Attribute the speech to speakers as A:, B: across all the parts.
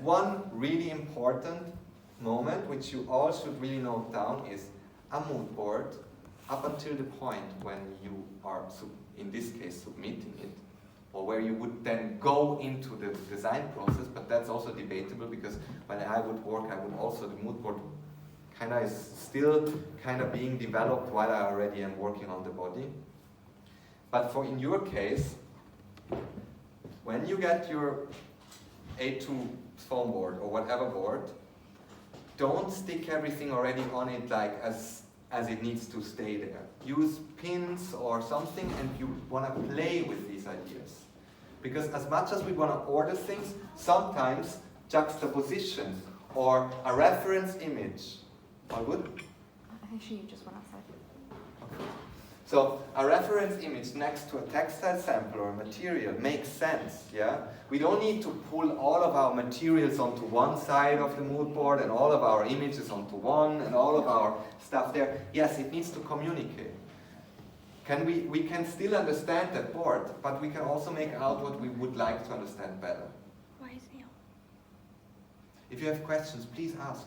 A: One really important moment, which you all should really note down, is a mood board up until the point when you are, in this case, submitting it, or where you would then go into the design process, but that's also debatable because when I would work, I would also, the mood board kind of is still kind of being developed while I already am working on the body. But for in your case, when you get your A2 foam board or whatever board, don't stick everything already on it like as it needs to stay there. Use pins or something, and you want to play with these ideas. Because as much as we want to order things, sometimes juxtaposition or a reference image. All good?
B: Actually, you just went outside.
A: Okay. So a reference image next to a textile sample or material makes sense, yeah? We don't need to pull all of our materials onto one side of the mood board and all of our images onto one and all of our stuff there. Yes, it needs to communicate. We can still understand that board, but we can also make out what we would like to understand better.
B: Why is it?
A: If you have questions, please ask.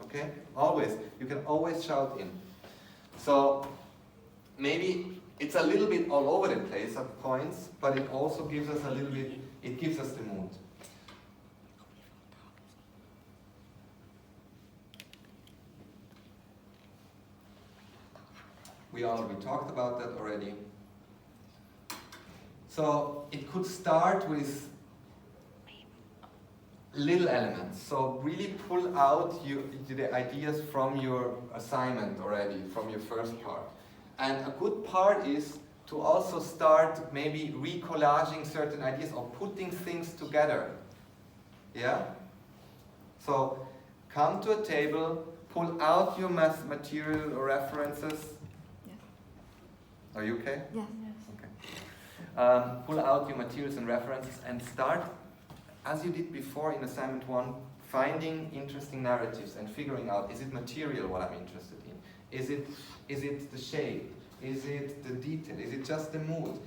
A: Okay? Always. You can always shout in. So, maybe it's a little bit all over the place at points, but it also gives us a little bit, it gives us the mood. We talked about that already. So it could start with little elements. So really pull out the ideas from your assignment already, from your first part. And a good part is to also start maybe recollaging certain ideas or putting things together. Yeah? So come to a table, pull out your material or references.
B: Yes.
A: Are you okay?
B: Yes.
A: Okay. Pull out your materials and references and start, as you did before in assignment 1, finding interesting narratives and figuring out, is it material what I'm interested in? Is it the shape? Is it the detail? Is it just the mood?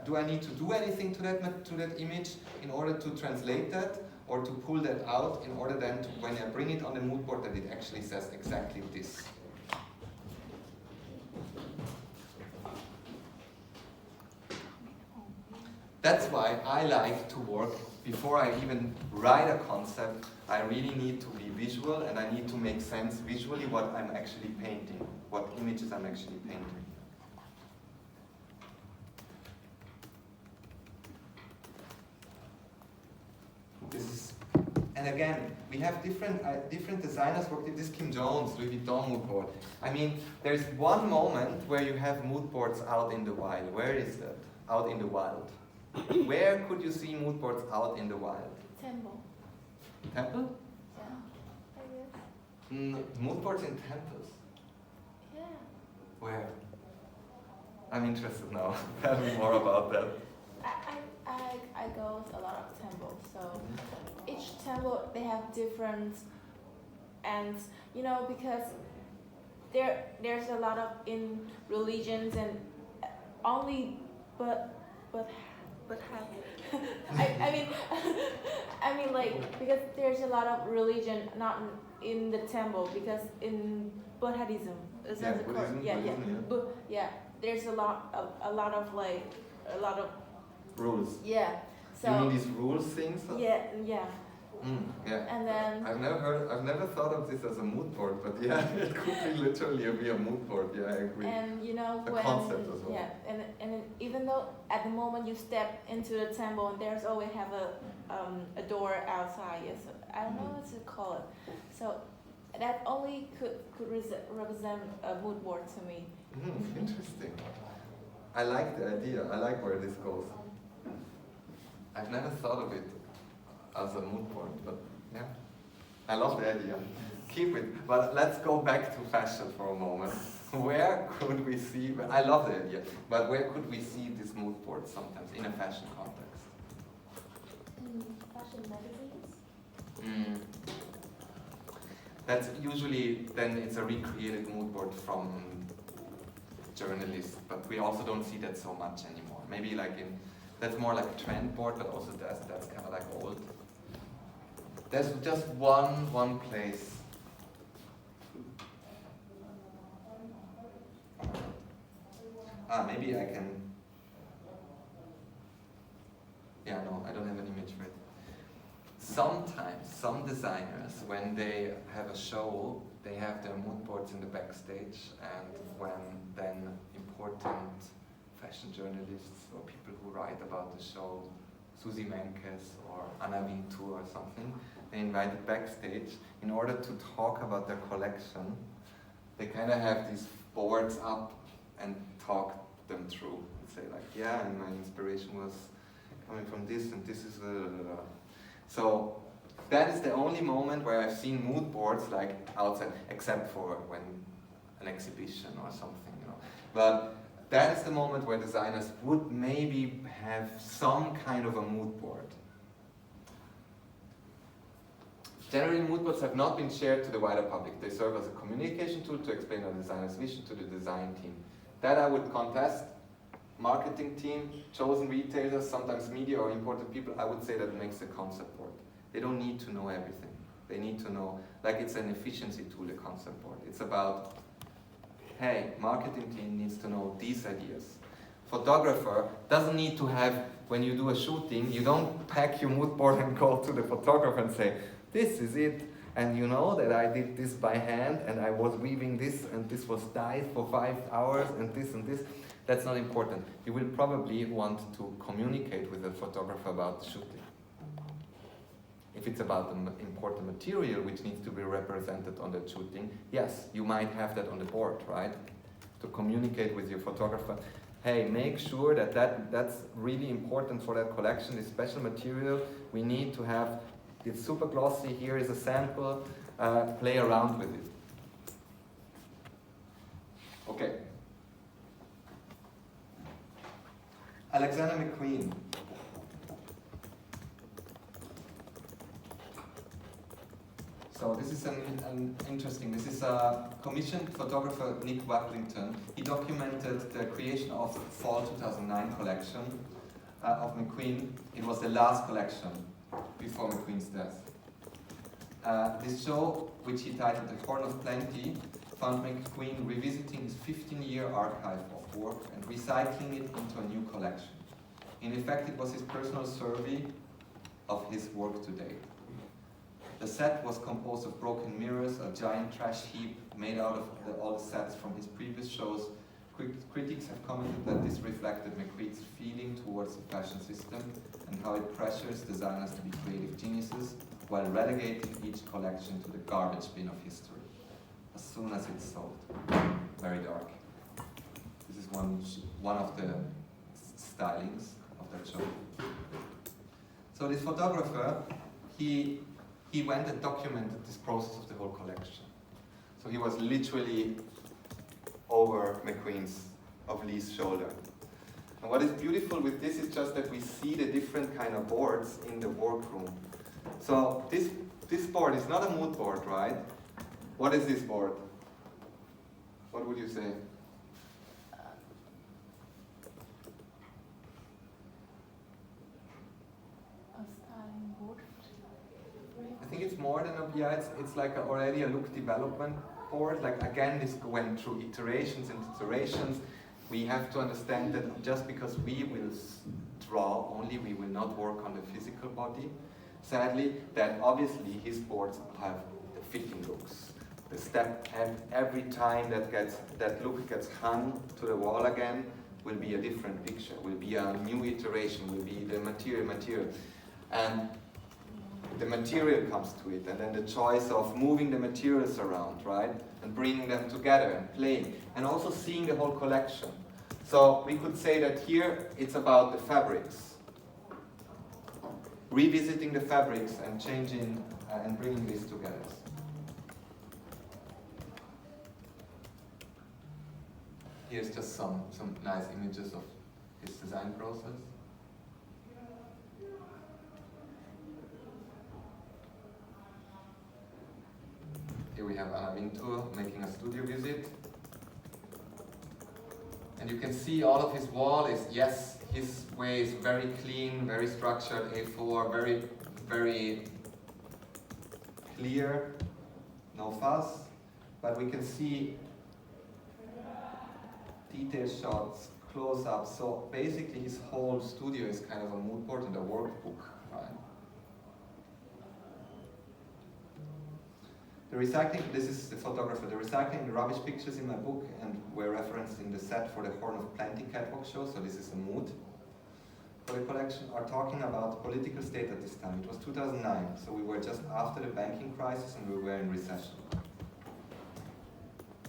A: Do I need to do anything to that image in order to translate that or to pull that out in order then to, when I bring it on the mood board, that it actually says exactly this? That's why I like to work, before I even write a concept, I really need to be visual and I need to make sense visually what I'm actually painting, what images I'm actually painting. And again, we have different designers working. This Kim Jones, Louis Vuitton mood board. I mean, there's one moment where you have mood boards out in the wild. Where is that? Out in the wild. Where could you see mood boards out in the wild?
C: Temple.
A: Temple?
C: Yeah, I guess.
A: Mood boards in temples.
C: Yeah.
A: Where? I'm interested now. Tell me more about that.
C: I go to a lot of temples, so each temple they have different ends, you know, because there's a lot of in religions and only but have I mean like because there's a lot of religion not in the temple because in Buddhism is
A: Yeah,
C: that the
A: Buddhism,
C: correct? Yeah.
A: Buddhism,
C: Yeah, there's a lot of
A: Rules.
C: yeah. So
A: You mean these rules things?
C: yeah.
A: Yeah.
C: And then
A: I've never thought of this as a mood board, but yeah, it could be literally be a mood board. Yeah, I agree.
C: and you know
A: A
C: when
A: concept as well.
C: yeah, and even though at the moment you step into the temple and there's always have a door outside. Yes, I don't know what to call it. So that only could represent a mood board to me.
A: Interesting. I like the idea. I like where this goes. I've never thought of it as a mood board, but yeah, I love the idea. Keep it. But let's go back to fashion for a moment. Where could we see? I love the idea, but where could we see this mood board sometimes in a fashion context?
C: Fashion magazines.
A: That's usually then it's a recreated mood board from journalists, but we also don't see that so much anymore. Maybe like that's more like a trend board, but also that's kind of like old. There's just one place. Maybe I can. Yeah, no, I don't have an image for it. Sometimes some designers, when they have a show, they have their mood boards in the backstage, and when then important fashion journalists or people who write about the show, Susi Menkes or Anna Wintour or something, they invite it backstage in order to talk about their collection. They kind of have these boards up and talk them through and say like, yeah, and my inspiration was coming from this and this is So that is the only moment where I've seen mood boards like outside, except for when an exhibition or something, you know. But that is the moment where designers would maybe have some kind of a mood board. Generally, mood boards have not been shared to the wider public. They serve as a communication tool to explain a designer's vision to the design team. That I would contest. Marketing team, chosen retailers, sometimes media or important people, I would say that makes a concept board. They don't need to know everything. They need to know, like it's an efficiency tool, a concept board. It's about, hey, marketing team needs to know these ideas. Photographer doesn't need to have, when you do a shooting, you don't pack your mood board and go to the photographer and say, this is it. And you know that I did this by hand and I was weaving this and this was dyed for 5 hours and this and this. That's not important. You will probably want to communicate with the photographer about the shooting. If it's about the important material which needs to be represented on the shooting, yes, you might have that on the board, right? To communicate with your photographer. Hey, make sure that's really important for that collection, this special material. We need to have, it's super glossy, here is a sample, play around with it. Okay. Alexander McQueen. So this is an interesting, this is a commissioned photographer, Nick Wacklington. He documented the creation of Fall 2009 collection of McQueen. It was the last collection before McQueen's death. This show, which he titled The Horn of Plenty, found McQueen revisiting his 15-year archive of work and recycling it into a new collection. In effect, it was his personal survey of his work to date. The set was composed of broken mirrors, a giant trash heap made out of all the sets from his previous shows. Critics have commented that this reflected McQueen's feeling towards the fashion system and how it pressures designers to be creative geniuses while relegating each collection to the garbage bin of history as soon as it's sold. Very dark. This is one of the stylings of that show. So this photographer, he went and documented this process of the whole collection. So he was literally over of Lee's shoulder. And what is beautiful with this is just that we see the different kind of boards in the workroom. So this board is not a mood board, right? What is this board? What would you say?
C: A styling board.
A: I think it's more than it's like already a look development board. Like again, this went through iterations and iterations. We have to understand that just because we will draw only, we will not work on the physical body. Sadly, that obviously his boards have the fitting looks. The step, and every time that look gets hung to the wall again, will be a different picture, will be a new iteration, will be the material. And the material comes to it, and then the choice of moving the materials around, right? And bringing them together and playing, and also seeing the whole collection. So we could say that here it's about the fabrics. Revisiting the fabrics and changing and bringing these together. Here's just some nice images of his design process. Here we have Anna Wintour making a studio visit. And you can see all of his wall is, yes, his way is very clean, very structured, A4, very, very clear, no fuss, but we can see detail shots, close-ups. So basically his whole studio is kind of a mood board and a workbook, right? The recycling, this is the photographer, the recycling the rubbish pictures in my book and were referenced in the set for the Horn of Plenty catwalk show, so this is a mood for the collection, are talking about political state at this time. It was 2009, so we were just after the banking crisis and we were in recession,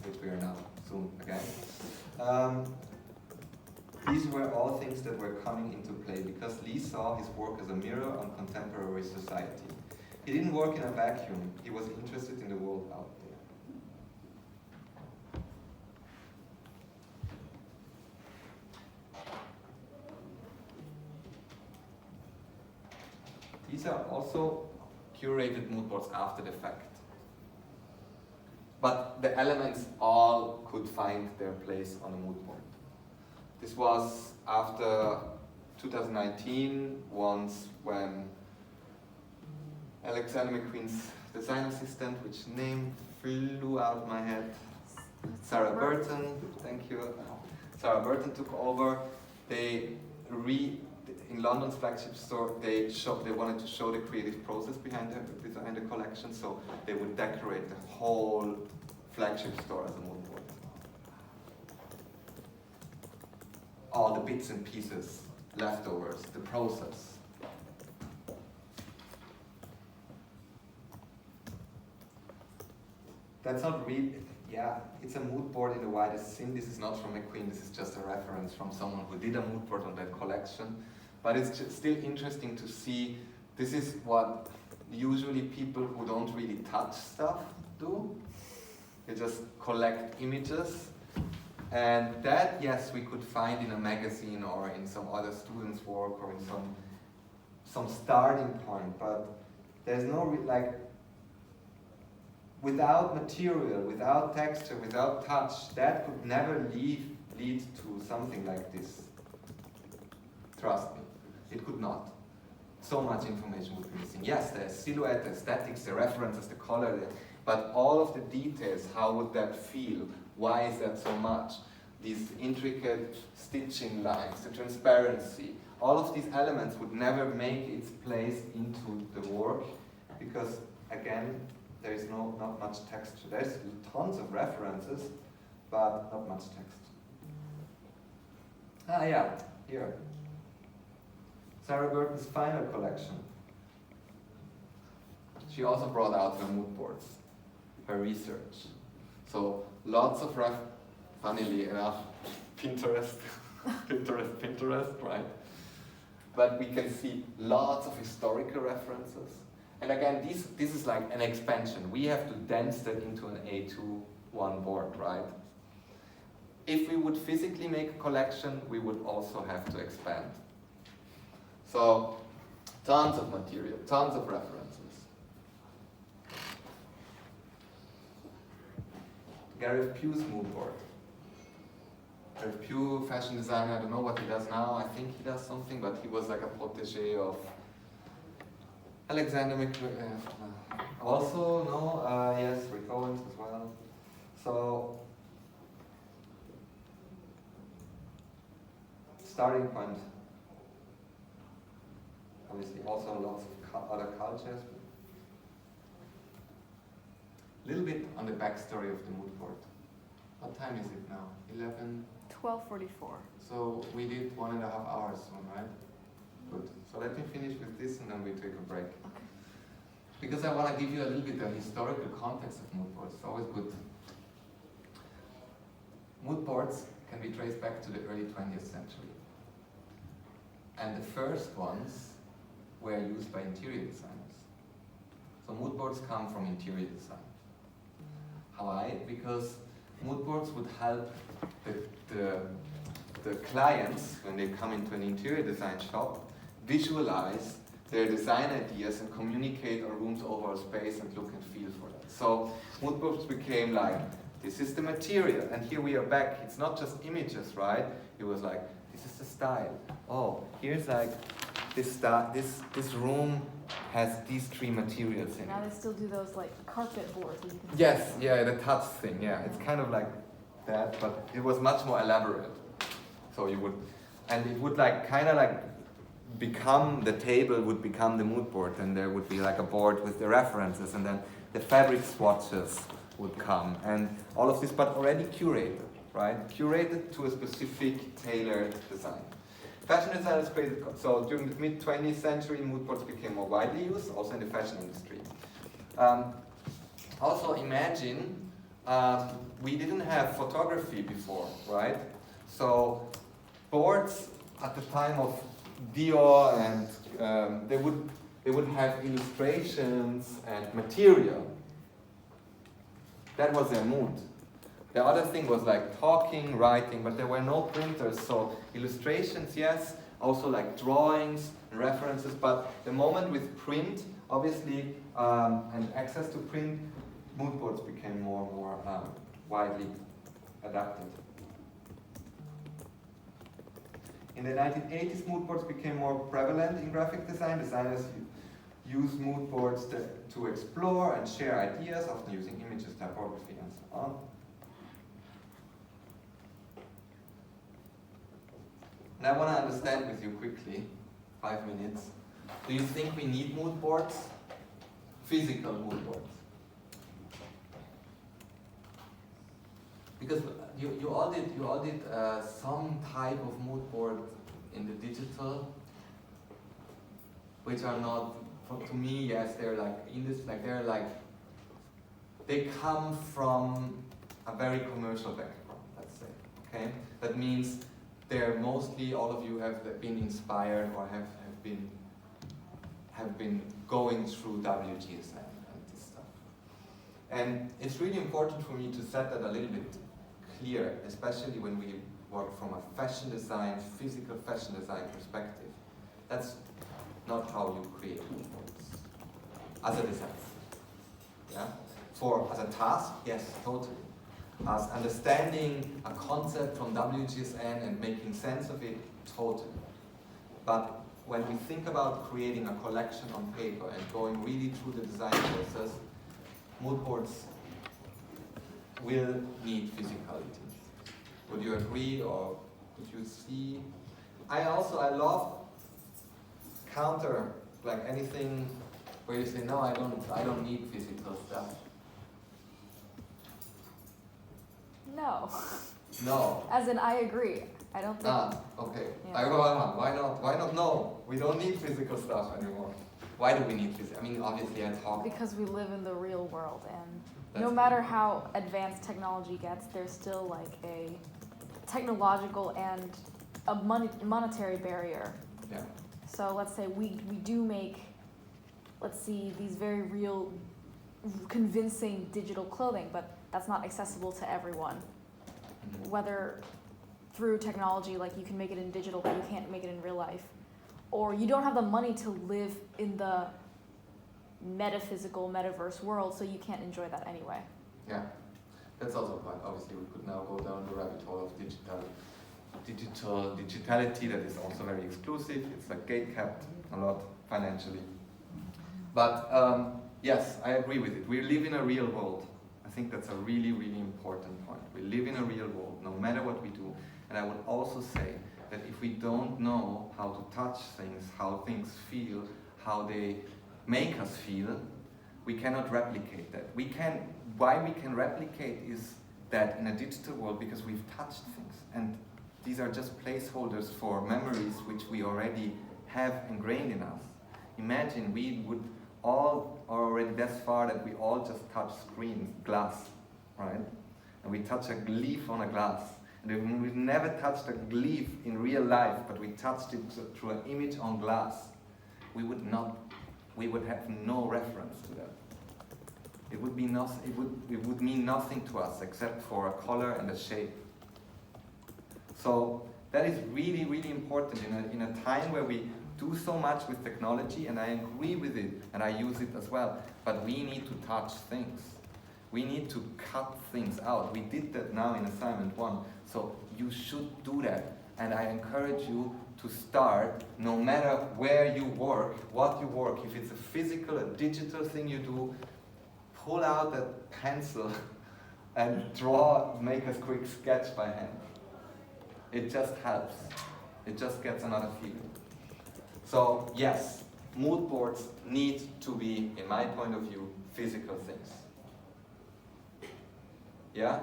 A: which we are now soon again. These were all things that were coming into play because Lee saw his work as a mirror on contemporary society. He didn't work in a vacuum, he was interested in the world out there. These are also curated mood boards after the fact. But the elements all could find their place on a mood board. This was after 2019, once when Alexander McQueen's design assistant, which name flew out of my head, Sarah Burton, thank you. Sarah Burton took over. In London's flagship store, they wanted to show the creative process behind the collection, so they would decorate the whole flagship store as a mood board. All the bits and pieces, leftovers, the process. That's not really, yeah, it's a mood board in the widest sense. This is not from McQueen, this is just a reference from someone who did a mood board on that collection. But it's still interesting to see, this is what usually people who don't really touch stuff do. They just collect images. And that, yes, we could find in a magazine or in some other student's work or in some starting point, but there's no, without material, without texture, without touch, that could never lead to something like this. Trust me, it could not. So much information would be missing. Yes, the silhouette, the aesthetics, the references, the color, but all of the details, how would that feel? Why is that so much? These intricate stitching lines, the transparency, all of these elements would never make its place into the work because, again, there is not much texture. There's tons of references, but not much text. Ah, yeah, here. Sarah Burton's final collection. She also brought out her mood boards, her research. So lots of funnily enough, Pinterest, Pinterest, right? But we can see lots of historical references. And again, this is like an expansion. We have to dense that into an A2-1 board, right? If we would physically make a collection, we would also have to expand. So, tons of material, tons of references. Gareth Pugh's mood board. Gareth Pugh, fashion designer, I don't know what he does now. I think he does something, but he was like a protege of Alexander McQueen. Also, no, yes, Rick Owens as well. So, starting point. Obviously, also lots of other cultures. A little bit on the backstory of the mood board. What time is it now? 11?
B: 12:44.
A: So we did 1.5 hours soon, right? Good. So let me finish with this and then we take a break.
B: Okay.
A: Because I want to give you a little bit of historical context of mood boards. It's always good. Mood boards can be traced back to the early 20th century. And the first ones were used by interior designers. So mood boards come from interior design. Why? Because mood boards would help the clients, when they come into an interior design shop, visualize their design ideas and communicate a room's overall space and look and feel for that. So mood boards became like, this is the material, and here we are back. It's not just images, right? It was like, this is the style. Oh, here's like this room has these three materials in
B: Now
A: it.
B: they still do those like carpet boards that you can
A: Yes, yeah, the touch thing, yeah. It's kind of like that, but it was much more elaborate. So you would, and it would like kind of like become, the table would become the mood board, and there would be like a board with the references, and then the fabric swatches would come, and all of this, but already curated, right? Curated to a specific tailored design. Fashion designers created, so during the mid-20th century, mood boards became more widely used, also in the fashion industry. Also imagine, we didn't have photography before, right? So boards at the time of Dior, and they would have illustrations and material. That was their mood. The other thing was like talking, writing, but there were no printers, so illustrations, yes, also like drawings and references, but the moment with print, obviously, and access to print, mood boards became more and more widely adapted. In the 1980s, mood boards became more prevalent in graphic design. Designers use mood boards to explore and share ideas, often using images, typography, and so on. And I want to understand with you quickly, 5 minutes. Do you think we need mood boards? Physical mood boards? Because you all did some type of mood board in the digital, which are not, to me, yes, they're like in this, like they're like, they come from a very commercial background, let's say. Okay, that means they're mostly, all of you have been inspired or have been going through WGSN and this stuff. And it's really important for me to set that a little bit clear, especially when we work from a fashion design, physical fashion design perspective. That's not how you create mood boards as a design. Yeah? As a task, yes, totally. As understanding a concept from WGSN and making sense of it, totally. But when we think about creating a collection on paper and going really through the design process, mood boards will need physicality. Would you agree, or would you see? I love counter, like anything where you say, no, I don't need physical stuff.
B: No.
A: No.
B: As in, I agree. I don't think.
A: Okay.
B: Yeah.
A: Why not? Why not? No, we don't need physical stuff anymore. Why do we need physical? I mean, obviously, I talk.
B: Because we live in the real world, and
A: That's
B: no matter how advanced technology gets, there's still like a technological and a monetary barrier.
A: Yeah.
B: So let's say we do make, let's see, these very real, convincing digital clothing, but that's not accessible to everyone.
A: Mhm.
B: Whether through technology, like you can make it in digital, but you can't make it in real life. Or you don't have the money to live in the metaphysical metaverse world, so you can't enjoy that anyway.
A: Yeah. That's also a point. Obviously, we could now go down the rabbit hole of digitality that is also very exclusive. It's like gate-kept a lot financially. But yes, I agree with it. We live in a real world. I think that's a really, really important point. We live in a real world, no matter what we do. And I would also say that if we don't know how to touch things, how things feel, how they make us feel, we cannot replicate that. Why we can replicate is that in a digital world, because we've touched things. And these are just placeholders for memories which we already have ingrained in us. Imagine we would all are already that far that we all just touch screens, glass, right? And we touch a leaf on a glass. And if we've never touched a leaf in real life, but we touched it through an image on glass, we would have no reference to that. It would mean nothing to us except for a color and a shape. So that is really, really important in a time where we do so much with technology, and I agree with it, and I use it as well. But we need to touch things. We need to cut things out. We did that now in assignment 1. So you should do that. And I encourage you to start, no matter where you work, what you work, if it's a physical, a digital thing you do, pull out that pencil and draw, make a quick sketch by hand. It just helps. It just gets another feeling. So yes, mood boards need to be, in my point of view, physical things. Yeah?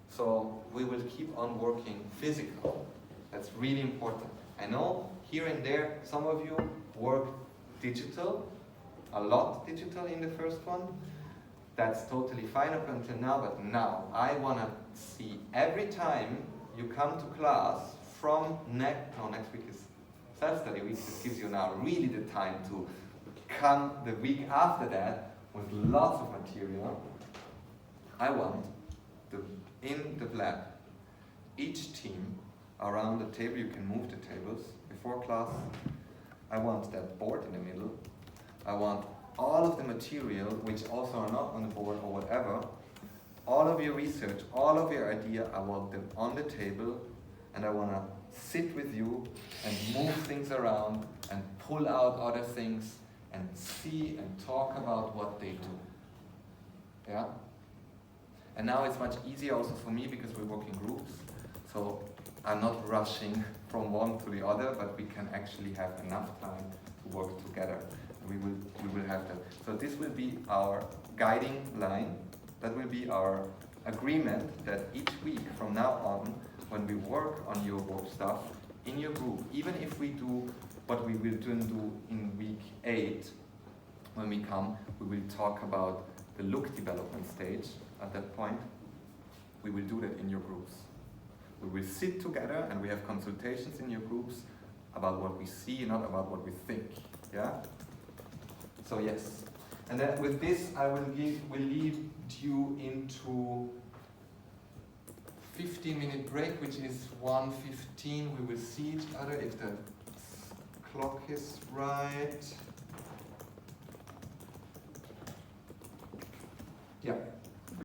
A: So we will keep on working physical. That's really important. I know here and there some of you work digital, a lot digital in the first one. That's totally fine up until now, but now I want to see every time you come to class from next week is self-study week. This gives you now really the time to come the week after that with lots of material. I want in the lab, each team around the table, you can move the tables before class. I want that board in the middle. I want all of the material, which also are not on the board or whatever, all of your research, all of your idea, I want them on the table, and I want to sit with you and move things around and pull out other things and see and talk about what they do. Yeah? And now it's much easier also for me because we work in groups, so I'm not rushing from one to the other, but we can actually have enough time to work together. We will have that. So this will be our guiding line. That will be our agreement that each week from now on, when we work on your work stuff in your group, even if we do what we will do in week 8, when we come, we will talk about the look development stage. At that point, we will do that in your groups. We will sit together and we have consultations in your groups about what we see, not about what we think. Yeah? So yes. And then with this, I will lead you into 15-minute break, which is 1:15. We will see each other if the clock is right.